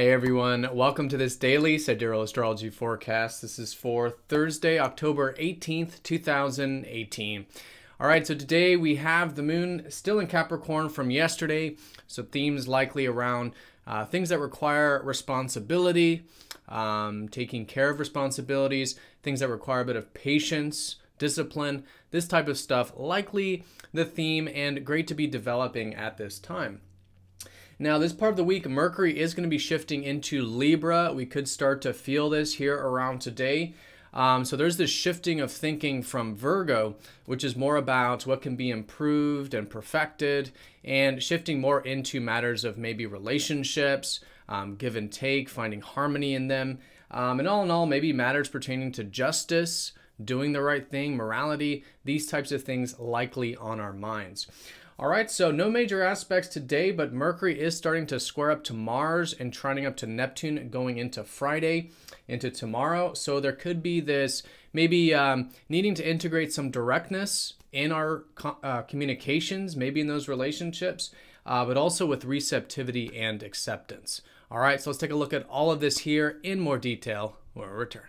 Hey everyone, welcome to this daily Sidereal Astrology forecast. This is for Thursday, October 18th, 2018. All right, so today we have the moon still in Capricorn from yesterday, so themes likely around things that require responsibility, taking care of responsibilities, things that require a bit of patience, discipline, this type of stuff, likely the theme and great to be developing at this time. Now, this part of the week, Mercury is going to be shifting into Libra. We could start to feel this here around today. So there's this shifting of thinking from Virgo, which is more about what can be improved and perfected, and shifting more into matters of maybe relationships, give and take, finding harmony in them, and all in all, maybe matters pertaining to justice, doing the right thing, morality, these types of things likely on our minds. All right, so no major aspects today, but Mercury is starting to square up to Mars and trining up to Neptune going into Friday, into tomorrow. So there could be this maybe needing to integrate some directness in our communications, maybe in those relationships, but also with receptivity and acceptance. All right, so let's take a look at all of this here in more detail when we return.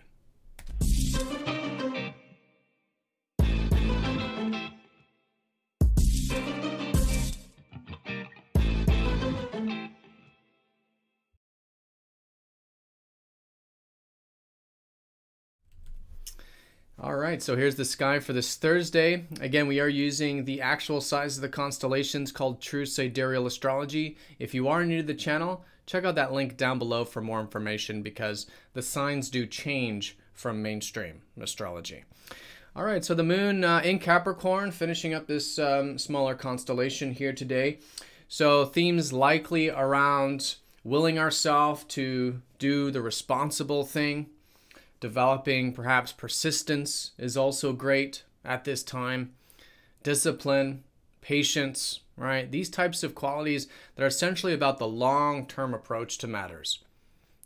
All right, so here's the sky for this Thursday. Again, we are using the actual size of the constellations called True Sidereal Astrology. If you are new to the channel, check out that link down below for more information because the signs do change from mainstream astrology. All right, so the moon in Capricorn, finishing up this smaller constellation here today. So themes likely around willing ourselves to do the responsible thing. Developing perhaps persistence is also great at this time. Discipline, patience, right? These types of qualities that are essentially about the long-term approach to matters,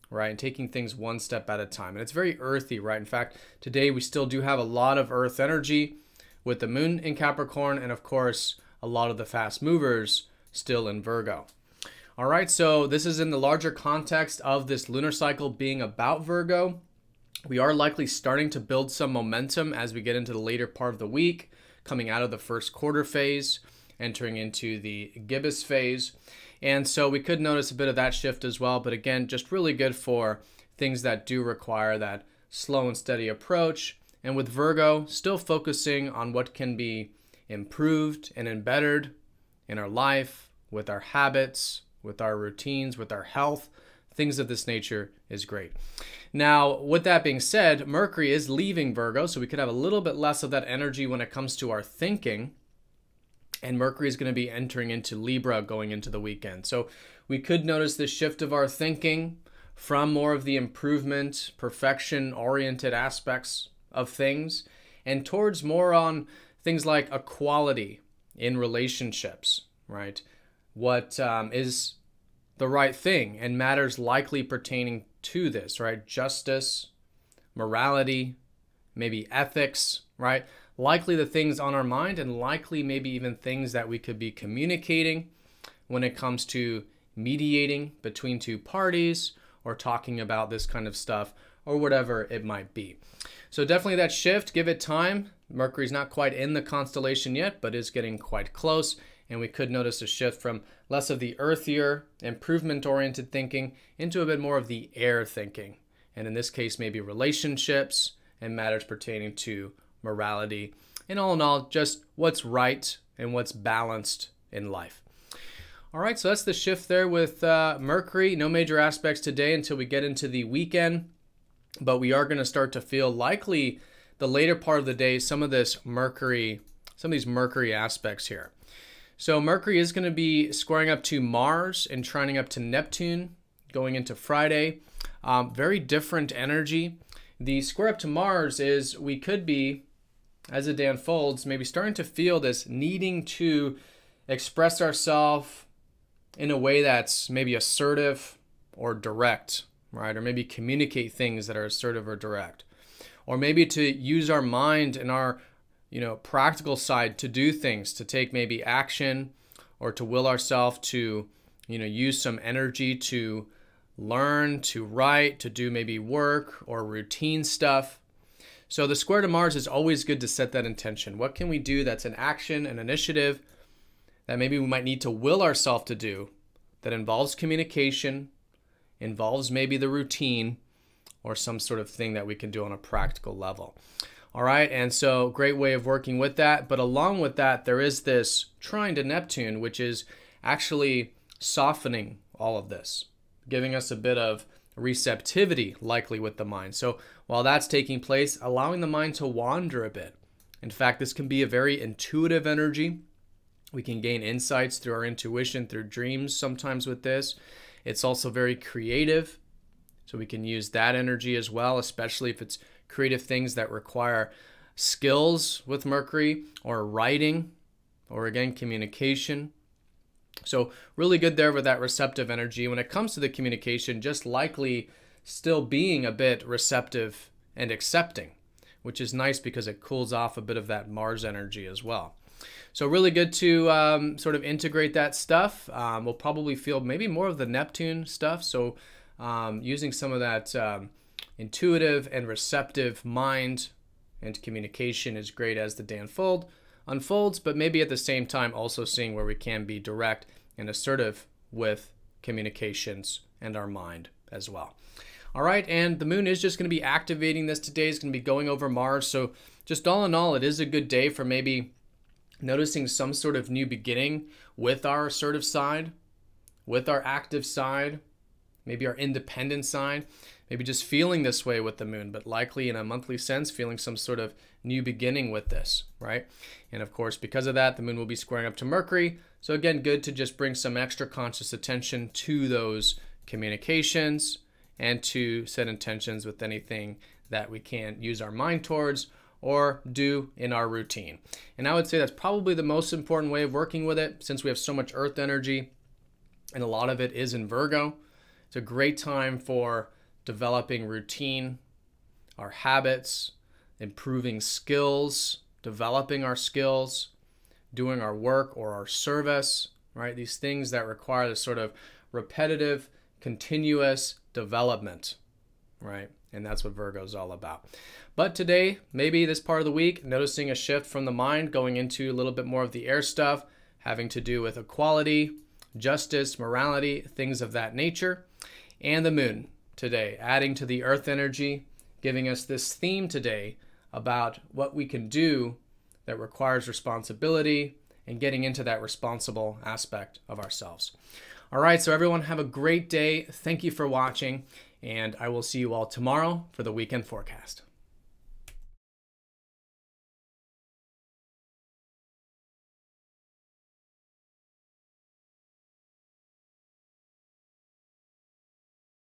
right? And taking things one step at a time. And it's very earthy, right? In fact, today we still do have a lot of earth energy with the moon in Capricorn and of course, a lot of the fast movers still in Virgo. All right, so this is in the larger context of this lunar cycle being about Virgo. We are likely starting to build some momentum as we get into the later part of the week, coming out of the first quarter phase, entering into the gibbous phase. And so we could notice a bit of that shift as well. But again, just really good for things that do require that slow and steady approach. And with Virgo, still focusing on what can be improved and embedded in our life, with our habits, with our routines, with our health. Things of this nature is great. Now, with that being said, Mercury is leaving Virgo, so we could have a little bit less of that energy when it comes to our thinking. And Mercury is going to be entering into Libra going into the weekend. So we could notice this shift of our thinking from more of the improvement, perfection-oriented aspects of things and towards more on things like equality in relationships, right? What is the right thing and matters likely pertaining to this, right? Justice, morality, maybe ethics, right? Likely the things on our mind and likely maybe even things that we could be communicating when it comes to mediating between two parties or talking about this kind of stuff or whatever it might be. So definitely that shift, give it time. Mercury's not quite in the constellation yet, but is getting quite close. And we could notice a shift from less of the earthier, improvement-oriented thinking into a bit more of the air thinking. And in this case, maybe relationships and matters pertaining to morality. And all in all, just what's right and what's balanced in life. All right, so that's the shift there with Mercury. No major aspects today until we get into the weekend. But we are going to start to feel likely the later part of the day, some of these Mercury aspects here. So Mercury is going to be squaring up to Mars and trining up to Neptune going into Friday. Very different energy. The square up to Mars is we could be, as the day unfolds, maybe starting to feel this needing to express ourselves in a way that's maybe assertive or direct, right? Or maybe communicate things that are assertive or direct. Or maybe to use our mind and our practical side to do things, to take maybe action or to will ourselves to, use some energy to learn, to write, to do maybe work or routine stuff. So the square to Mars is always good to set that intention. What can we do that's an action, an initiative that maybe we might need to will ourselves to do that involves communication, involves maybe the routine, or some sort of thing that we can do on a practical level. All right, and so great way of working with that. But along with that, there is this trine to Neptune, which is actually softening all of this, giving us a bit of receptivity likely with the mind. So while that's taking place, allowing the mind to wander a bit. In fact, this can be a very intuitive energy. We can gain insights through our intuition, through dreams sometimes with this. It's also very creative, so we can use that energy as well, especially if it's creative things that require skills with Mercury, or writing, or again, communication. So really good there with that receptive energy. When it comes to the communication, just likely still being a bit receptive and accepting, which is nice because it cools off a bit of that Mars energy as well. So really good to sort of integrate that stuff. We'll probably feel maybe more of the Neptune stuff. So using some of that intuitive and receptive mind and communication is great as the day unfolds, but maybe at the same time also seeing where we can be direct and assertive with communications and our mind as well. All right, and the moon is just going to be activating this today. It's going to be going over Mars. So just all in all, it is a good day for maybe noticing some sort of new beginning with our assertive side, with our active side, maybe our independent side, maybe just feeling this way with the moon, but likely in a monthly sense, feeling some sort of new beginning with this, right? And of course, because of that, the moon will be squaring up to Mercury. So again, good to just bring some extra conscious attention to those communications and to set intentions with anything that we can use our mind towards or do in our routine. And I would say that's probably the most important way of working with it, since we have so much earth energy and a lot of it is in Virgo. It's a great time for developing routine, our habits, improving skills, developing our skills, doing our work or our service, right? These things that require this sort of repetitive, continuous development, right? And that's what Virgo is all about. But today, maybe this part of the week, noticing a shift from the mind, going into a little bit more of the air stuff, having to do with equality, justice, morality, things of that nature. And the moon today, adding to the earth energy, giving us this theme today about what we can do that requires responsibility and getting into that responsible aspect of ourselves. All right, so everyone have a great day. Thank you for watching, and I will see you all tomorrow for the weekend forecast.